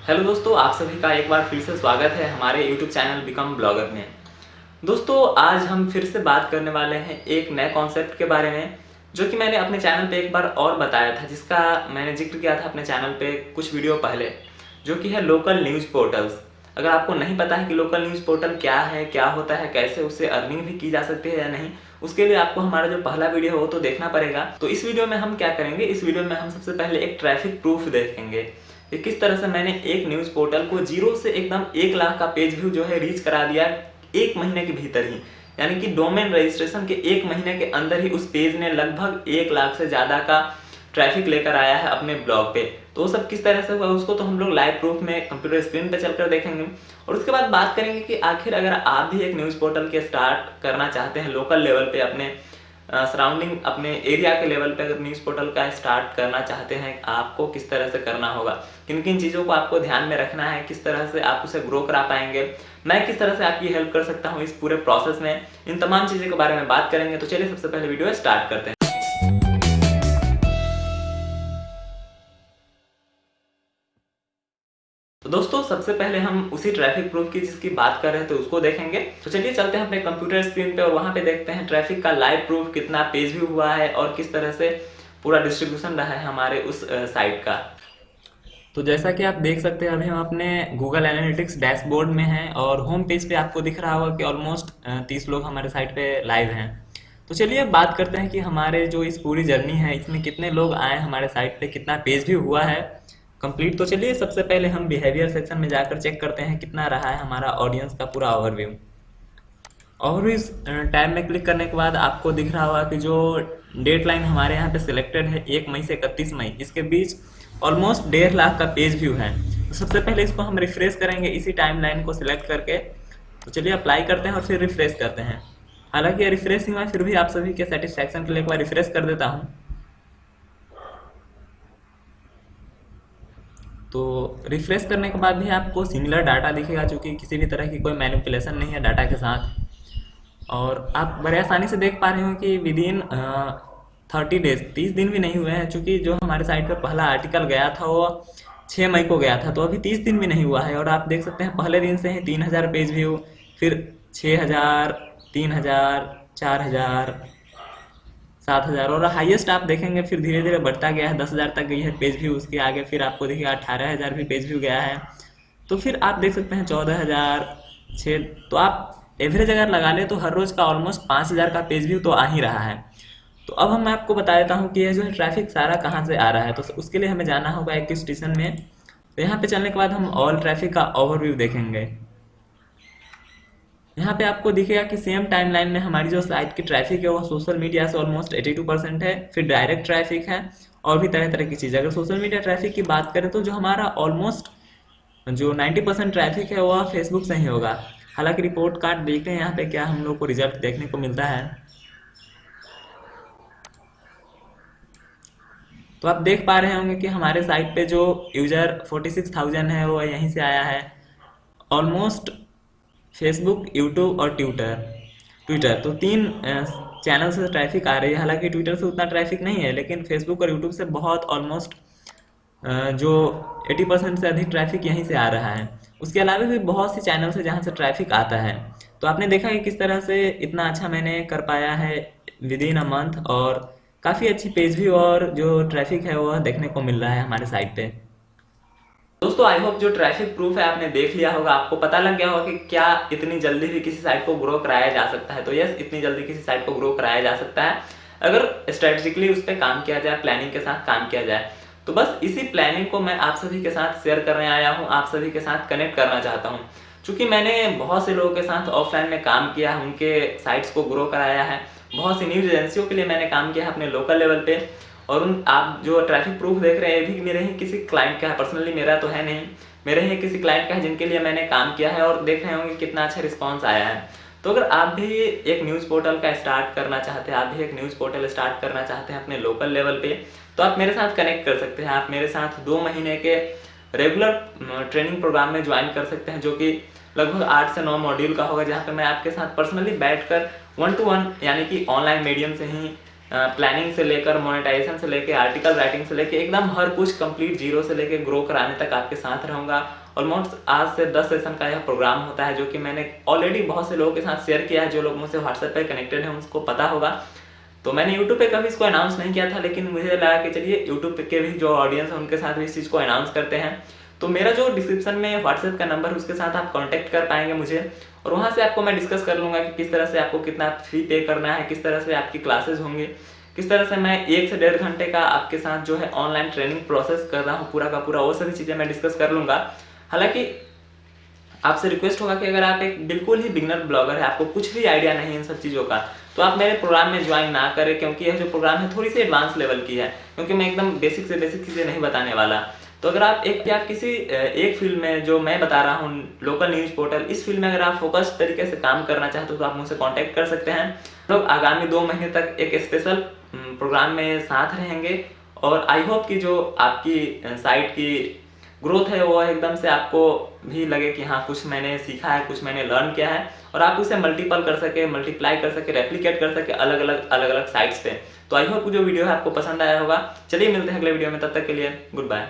Hello दोस्तों, आप सभी का एक बार फिर से स्वागत है हमारे यूट्यूब चैनल बिकम ब्लॉगर में। दोस्तों, आज हम फिर से बात करने वाले हैं एक नए कॉन्सेप्ट के बारे में, जो कि मैंने अपने चैनल पे एक बार और बताया था, जिसका मैंने जिक्र किया था अपने चैनल पे कुछ वीडियो पहले, जो कि है लोकल न्यूज़ पोर्टल्स। अगर आपको नहीं पता है कि लोकल न्यूज़ पोर्टल क्या है, क्या होता है, कैसे उससे अर्निंग भी की जा सकती है या नहीं, उसके लिए आपको हमारा जो पहला वीडियो हो वो तो देखना पड़ेगा। तो इस वीडियो में हम क्या करेंगे, इस वीडियो में हम सबसे पहले एक ट्रैफिक प्रूफ देखेंगे कि किस तरह से मैंने एक न्यूज़ पोर्टल को जीरो से एकदम 1 लाख का पेज व्यू जो है रीच करा दिया 1 महीने के भीतर ही। यानी कि डोमेन रजिस्ट्रेशन के 1 महीने के अंदर ही उस पेज ने लगभग 1 लाख से ज़्यादा का ट्रैफिक लेकर आया है अपने ब्लॉग पे। तो वो सब किस तरह से हुआ उसको तो हम लोग लाइव प्रूफ में कंप्यूटर स्क्रीन पे चलकर देखेंगे, और उसके बाद बात करेंगे कि आखिर अगर आप भी एक न्यूज़ पोर्टल के स्टार्ट करना चाहते हैं लोकल लेवल पे, अपने सराउंडिंग अपने एरिया के लेवल पे अगर न्यूज़ पोर्टल का स्टार्ट करना चाहते हैं, आपको किस तरह से करना होगा, किन किन चीज़ों को आपको ध्यान में रखना है, किस तरह से आप उसे ग्रो करा पाएंगे, मैं किस तरह से आपकी हेल्प कर सकता हूँ इस पूरे प्रोसेस में, इन तमाम चीज़ों के बारे में बात करेंगे। तो चलिए सबसे पहले वीडियो स्टार्ट करते हैं। तो दोस्तों, सबसे पहले हम उसी ट्रैफिक प्रूफ की जिसकी बात कर रहे थे उसको देखेंगे। तो चलिए चलते हैं अपने कंप्यूटर स्क्रीन पे और वहां पे देखते हैं ट्रैफिक का लाइव प्रूफ कितना पेज व्यू हुआ है और किस तरह से पूरा डिस्ट्रीब्यूशन रहा है हमारे उस साइट का। तो जैसा कि आप देख सकते हैं, अभी हम अपने गूगल एनालिटिक्स डैशबोर्ड में हैं और होम पेज पे आपको दिख रहा होगा कि ऑलमोस्ट 30 लोग हमारे साइट पे लाइव हैं। तो चलिए अब बात करते हैं कि हमारे जो इस पूरी जर्नी है इसमें कितने लोग आए हमारे साइट पे, कितना पेज व्यू हुआ है कंप्लीट। तो चलिए सबसे पहले हम बिहेवियर सेक्शन में जाकर चेक करते हैं कितना रहा है हमारा ऑडियंस का पूरा ओवरव्यू। और इस टैब में क्लिक करने के बाद आपको दिख रहा होगा कि जो डेट लाइन हमारे यहाँ पे सिलेक्टेड है 1 मई से 31 मई, इसके बीच ऑलमोस्ट 1.5 लाख का पेज व्यू है। तो सबसे पहले इसको हम रिफ्रेश करेंगे इसी टाइम लाइन को सिलेक्ट करके। तो चलिए अप्लाई करते हैं और फिर रिफ्रेश करते हैं। हालांकि ये रिफ्रेश हुआ है, फिर भी आप सभी के सेटिस्फैक्शन के लिए एक बार रिफ्रेश कर देता हूँ। तो रिफ्रेश करने के बाद भी आपको सिमिलर डाटा दिखेगा, चूँकि किसी भी तरह की कोई मैनिपुलेशन नहीं है डाटा के साथ। और आप बड़े आसानी से देख पा रहे हो कि विद इन 30 डेज, 30 दिन भी नहीं हुए हैं, चूँकि जो हमारे साइट पर पहला आर्टिकल गया था वो 6 मई को गया था, तो अभी 30 दिन भी नहीं हुआ है। और आप देख सकते हैं पहले दिन से ही 3000 पेज व्यू, फिर 6000, 3000, 4000, 7000, और हाईएस्ट आप देखेंगे फिर धीरे धीरे बढ़ता गया है, 10,000 तक गई है पेज व्यू। उसके आगे फिर आपको देखिए 18,000 भी पेज व्यू गया है। तो फिर आप देख सकते हैं 14,000, 6, तो आप एवरेज अगर लगा ले तो हर रोज का ऑलमोस्ट 5,000 का पेज व्यू तो आ ही रहा है। तो अब मैं आपको बता देता हूँ कि ये जो है ट्रैफिक सारा कहाँ से आ रहा है। तो उसके लिए हमें जाना होगा एक स्टेशन में। तो यहाँ पे चलने के बाद हम ऑल ट्रैफिक का ओवरव्यू देखेंगे। यहाँ पे आपको दिखेगा कि सेम टाइमलाइन में हमारी जो साइट की ट्रैफिक है वो सोशल मीडिया से ऑलमोस्ट 82% है, फिर डायरेक्ट ट्रैफिक है और भी तरह तरह की चीज़। अगर सोशल मीडिया ट्रैफिक की बात करें तो जो हमारा ऑलमोस्ट जो 90% ट्रैफिक है वह फेसबुक से ही होगा। हालांकि रिपोर्ट कार्ड देखते हैं यहाँ पे क्या हम लोग को रिजल्ट देखने को मिलता है। तो आप देख पा रहे होंगे कि हमारे साइट पे जो यूजर 46,000 है वो यहीं से आया है। ऑलमोस्ट फेसबुक, यूट्यूब और ट्विटर ट्विटर तो 3 चैनल से ट्रैफिक आ रही है। हालांकि ट्विटर से उतना ट्रैफिक नहीं है, लेकिन फेसबुक और यूट्यूब से बहुत ऑलमोस्ट जो 80% से अधिक ट्रैफिक यहीं से आ रहा है। उसके अलावा भी बहुत सी चैनल से जहाँ से ट्रैफिक आता है। तो आपने देखा कि किस तरह से इतना अच्छा मैंने कर पाया है विद इन अ मंथ, और काफ़ी अच्छी पेज भी और जो ट्रैफिक है वह देखने को मिल रहा है हमारे साइट पे। दोस्तों, आई होप जो ट्रैफिक प्रूफ है आपने देख लिया होगा, आपको पता लग गया होगा कि क्या इतनी जल्दी भी किसी साइट को ग्रो कराया जा सकता है। तो यस, इतनी जल्दी किसी साइट को ग्रो कराया जा सकता है अगर स्ट्रेटेजिकली उस पर काम किया जाए, प्लानिंग के साथ काम किया जाए। तो बस इसी प्लानिंग को मैं आप सभी के साथ शेयर करने आया हूँ, आप सभी के साथ कनेक्ट करना चाहता हूँ। चूँकि मैंने बहुत से लोगों के साथ ऑफलाइन में काम किया है, उनके साइट्स को ग्रो कराया है, बहुत सी न्यूज़ एजेंसियों के लिए मैंने काम किया है अपने लोकल लेवल पे। और उन आप जो ट्रैफिक प्रूफ देख रहे हैं ये भी मेरे ही किसी क्लाइंट का है, पर्सनली मेरा तो है नहीं, मेरे ही किसी क्लाइंट का है जिनके लिए मैंने काम किया है, और देख रहे होंगे कितना अच्छा रिस्पांस आया है। तो अगर आप भी एक न्यूज़ पोर्टल का स्टार्ट करना चाहते हैं, आप भी एक न्यूज़ पोर्टल स्टार्ट करना चाहते हैं अपने लोकल लेवल पे, तो आप मेरे साथ कनेक्ट कर सकते हैं। आप मेरे साथ 2 महीने के रेगुलर ट्रेनिंग प्रोग्राम में ज्वाइन कर सकते हैं, जो कि लगभग 8 से 9 मॉड्यूल का होगा, जहाँ पे मैं आपके साथ पर्सनली बैठकर 1 to 1 यानी कि ऑनलाइन मीडियम से ही प्लानिंग से लेकर मोनेटाइजेशन से लेकर आर्टिकल राइटिंग से लेकर एकदम हर कुछ कंप्लीट जीरो से लेकर ग्रो कराने तक आपके साथ रहूँगा। ऑलमोस्ट आज से 10 सेशन का यह प्रोग्राम होता है, जो कि मैंने ऑलरेडी बहुत से लोगों के साथ शेयर किया है। जो लोग मुझसे व्हाट्सएप पर कनेक्टेड हैं उसको पता होगा। तो मैंने यूट्यूब पे कभी इसको अनाउंस नहीं किया था, लेकिन मुझे लगा कि चलिए यूट्यूब के भी जो ऑडियंस है उनके साथ भी इस चीज़ को अनाउंस करते हैं। तो मेरा जो डिस्क्रिप्शन में व्हाट्सएप का नंबर है उसके साथ आप कांटेक्ट कर पाएंगे मुझे, और वहाँ से आपको मैं डिस्कस कर लूँगा कि किस तरह से आपको कितना फी पे करना है, किस तरह से आपकी क्लासेस होंगी, किस तरह से मैं 1 से 1.5 घंटे का आपके साथ जो है ऑनलाइन ट्रेनिंग प्रोसेस कर रहा हूँ पूरा का पूरा, वो सभी चीज़ें मैं डिस्कस कर लूँगा। हालांकि आपसे रिक्वेस्ट होगा कि अगर आप एक बिल्कुल ही बिगनर ब्लॉगर है, आपको कुछ भी आइडिया नहीं है इन सब चीज़ों का, तो आप मेरे प्रोग्राम में ज्वाइन ना करें, क्योंकि यह जो प्रोग्राम है थोड़ी सी एडवांस लेवल की है, क्योंकि मैं एकदम बेसिक से बेसिक चीज़ें नहीं बताने वाला। तो अगर आप किसी एक फील्ड में जो मैं बता रहा हूँ लोकल न्यूज़ पोर्टल, इस फील्ड में अगर आप फोकस तरीके से काम करना चाहते हो तो आप मुझसे कॉन्टैक्ट कर सकते हैं। लोग आगामी 2 महीने तक एक स्पेशल प्रोग्राम में साथ रहेंगे, और आई होप कि जो आपकी साइट की ग्रोथ है वो एकदम से आपको भी लगे कि हाँ कुछ मैंने सीखा है, कुछ मैंने लर्न किया है, और आप उसे मल्टीपल कर सके, मल्टीप्लाई कर सके, रेप्लिकेट कर सके अलग अलग साइट्स पे। तो आई होप जो वीडियो है आपको पसंद आया होगा। चलिए मिलते हैं अगले वीडियो में, तब तक के लिए गुड बाय।